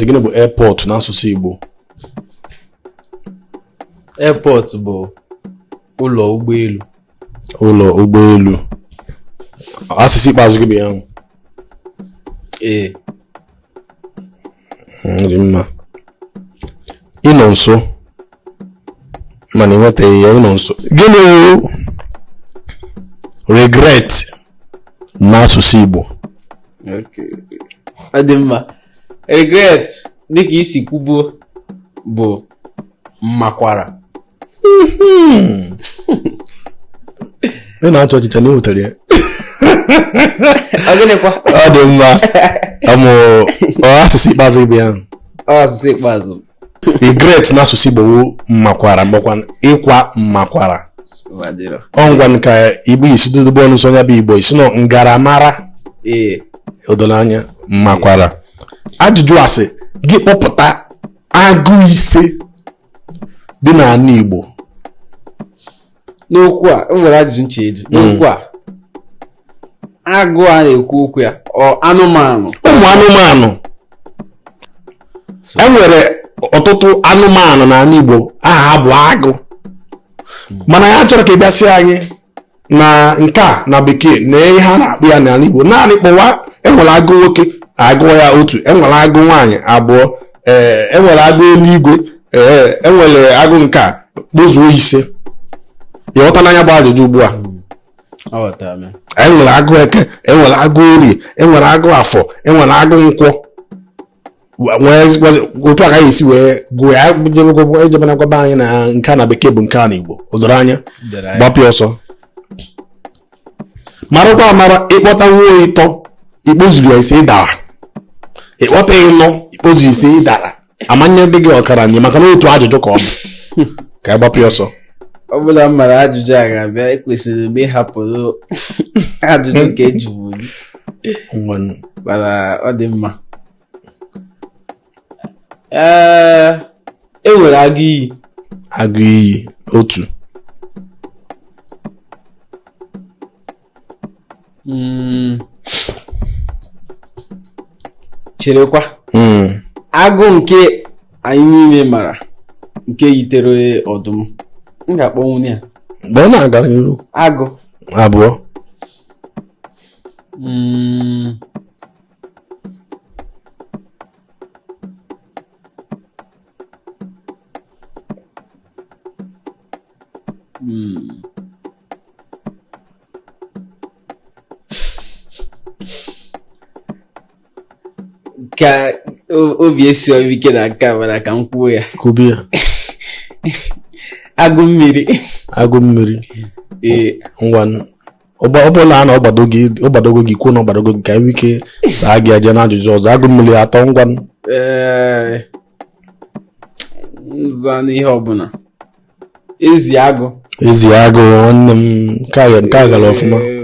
Gịnị bụ airport n'asụsụ Igbo? Airport bụ ụlọ ụgbọelu. Ụlọ ụgbọelu. Asụsụ ikpeazụ gị bụ ya? Ee. Dị mma. Ịnọ nso mana enwetaghị ya ịnọ nso. Gịnị regret n'asụsụ Igbo? Okay. Ọ dị mma. Regret dịka isi kwubuo bụ mmakwara. Ị na-achọ ọchịcha na ịhụtara ya. Ọ gịnịkwa? Ọ dị mma. Asụsụ ikpeazụ Igbo ya. Asụsụ ikpeazụ. Regret n'asụsụ Igbo wụ mmakwara mbọkwa ịkwa mmakwara. Ọngwa nke Igbo isi dudugbo ọnụ nsọ ya bụ Igbo isi nọ ngaramara. Ee. Odolo anya mmakwara. Ajụjụ asị gị kpọpụta agụ ise dị n'ala Igbo. N'okwu a o nwere ajụjụ ncheji. N'okwu a agụ a na-ekwu okwu ya ọ anụmanụ? Ụmụ anụmanụ. Enwere ọtụtụ anụmanụ n'ala Igbo aha ha bụ agụ. Mana ya chọrọ ka ị bịasị anyị na nke a na bekee na ihe a na-akpụ ya n'ala Igbo. Naanị kpọwa enwere agụ nwoke agụọ ya otu, enwere agụ nwaanyị abụọ, enwere agụ eluigwe, enwere agụ nke a kpozuo ise. Ịghọta n'anya bụ ajụjụ ugbu a. Enwere agụ eke, enwere agụ orie, enwere agụ afọ, enwere agụ nkwọ. Otu a ka esi wee gụọ ya ejebana gwaba anyị na nke a na bekee bụ nke a na Igbo. O doro anya? Gbapịa ọsọ. Marakwa amara ịkpọta nwa ịtọ ikpozuru ya ise ịdara. Ịkpọta ịnọ ikpozuru ise ịdara. Amanye dị gị ọkara nye maka na otu ajụjụ ka ọ bụ. Ka ị gbapịa ọsọ. Ọ bụla m mara ajụjụ a ga-abịa ekwesịrị m ịhapụrụ ajụjụ nke ejubu gị. Mana ọ dị mma. E nwere agụ iyi. Agụ iyi otu. Cherekwa. Agụ nke anyị niile mara nke yitere ọdụm. M ga-akpọnwụ ya. Mgbe ọ na-aga n'ihu. Agụ. Abụọ. Ka obi esi ike na nke a mana ka m kwuo ya. Kwubi ya. Agụ mmiri. Agụ mmiri. Ee. Ngwa ọ bụla na ọgbadogo gị kwuo na ọgbadogo gị ka enwe ike saa gị aja na ajụjụ ọzọ. Agụ mmiri atọ ngwa. Nza n'ihe ọbụla. Ezi agụ. Ezi agụ nwanne m nke a gara ọfụma.